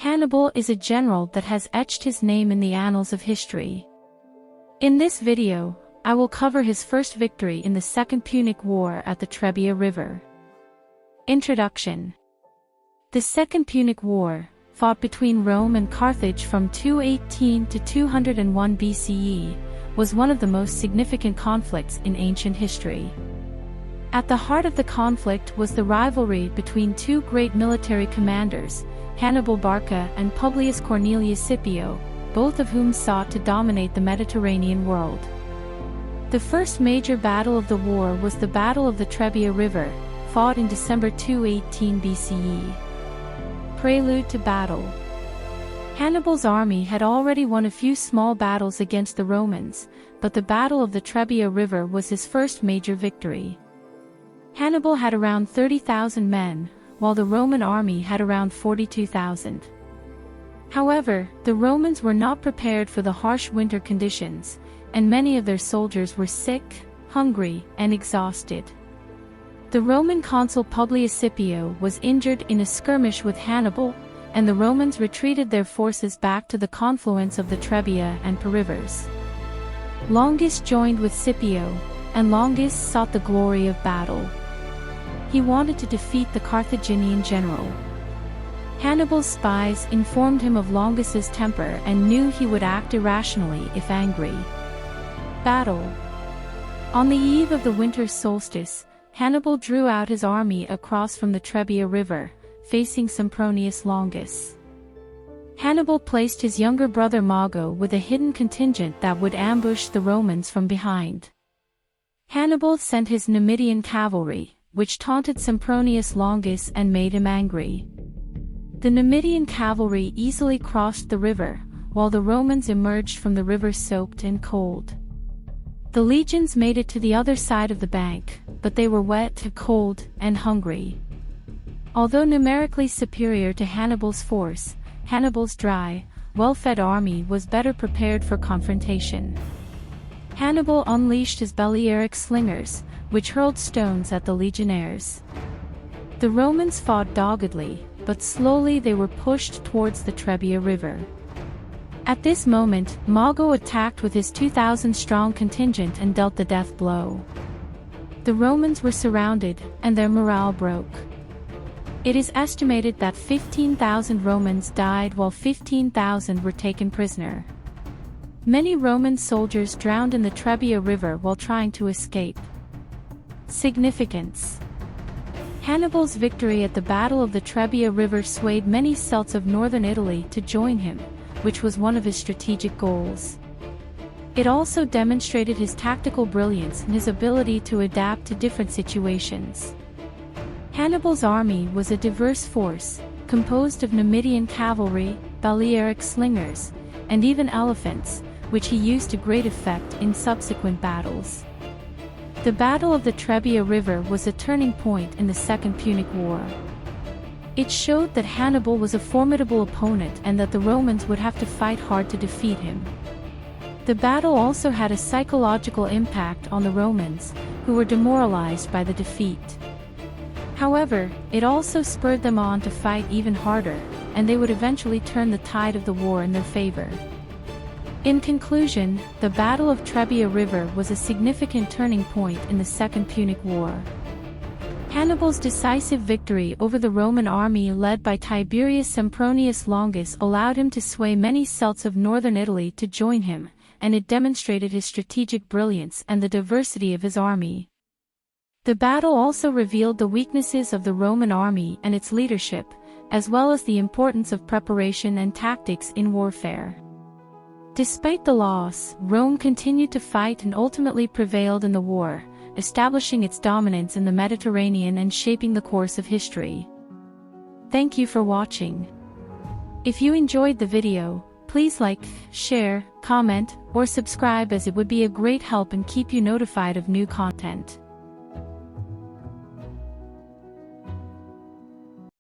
Hannibal is a general that has etched his name in the annals of history. In this video, I will cover his first victory in the Second Punic War at the Trebbia River. Introduction. The Second Punic War, fought between Rome and Carthage from 218 to 201 BCE, was one of the most significant conflicts in ancient history. At the heart of the conflict was the rivalry between two great military commanders, Hannibal Barca and Publius Cornelius Scipio, both of whom sought to dominate the Mediterranean world. The first major battle of the war was the Battle of the Trebbia River, fought in December 218 BCE. Prelude to battle. Hannibal's army had already won a few small battles against the Romans, but the Battle of the Trebbia River was his first major victory. Hannibal had around 30,000 men, while the Roman army had around 42,000. However, the Romans were not prepared for the harsh winter conditions, and many of their soldiers were sick, hungry, and exhausted. The Roman consul Publius Scipio was injured in a skirmish with Hannibal, and the Romans retreated their forces back to the confluence of the Trebbia and Po rivers. Longus joined with Scipio, and Longus sought the glory of battle. He wanted to defeat the Carthaginian general. Hannibal's spies informed him of Longus's temper and knew he would act irrationally if angry. Battle. On the eve of the winter solstice, Hannibal drew out his army across from the Trebbia River, facing Sempronius Longus. Hannibal placed his younger brother Mago with a hidden contingent that would ambush the Romans from behind. Hannibal sent his Numidian cavalry, which taunted Sempronius Longus and made him angry. The Numidian cavalry easily crossed the river, while the Romans emerged from the river soaked and cold. The legions made it to the other side of the bank, but they were wet, cold, and hungry. Although numerically superior to Hannibal's force, Hannibal's dry, well-fed army was better prepared for confrontation. Hannibal unleashed his Balearic slingers, which hurled stones at the legionnaires. The Romans fought doggedly, but slowly they were pushed towards the Trebbia River. At this moment, Mago attacked with his 2,000-strong contingent and dealt the death blow. The Romans were surrounded, and their morale broke. It is estimated that 15,000 Romans died while 15,000 were taken prisoner. Many Roman soldiers drowned in the Trebbia River while trying to escape. Significance. Hannibal's victory at the Battle of the Trebbia River swayed many Celts of northern Italy to join him, which was one of his strategic goals. It also demonstrated his tactical brilliance and his ability to adapt to different situations. Hannibal's army was a diverse force, composed of Numidian cavalry, Balearic slingers, and even elephants, which he used to great effect in subsequent battles. The Battle of the Trebbia River was a turning point in the Second Punic War. It showed that Hannibal was a formidable opponent and that the Romans would have to fight hard to defeat him. The battle also had a psychological impact on the Romans, who were demoralized by the defeat. However, it also spurred them on to fight even harder, and they would eventually turn the tide of the war in their favor. In conclusion, the Battle of Trebbia River was a significant turning point in the Second Punic War. Hannibal's decisive victory over the Roman army led by Tiberius Sempronius Longus allowed him to sway many Celts of northern Italy to join him, and it demonstrated his strategic brilliance and the diversity of his army. The battle also revealed the weaknesses of the Roman army and its leadership, as well as the importance of preparation and tactics in warfare. Despite the loss, Rome continued to fight and ultimately prevailed in the war, establishing its dominance in the Mediterranean and shaping the course of history. Thank you for watching. If you enjoyed the video, please like, share, comment, or subscribe, as it would be a great help and keep you notified of new content.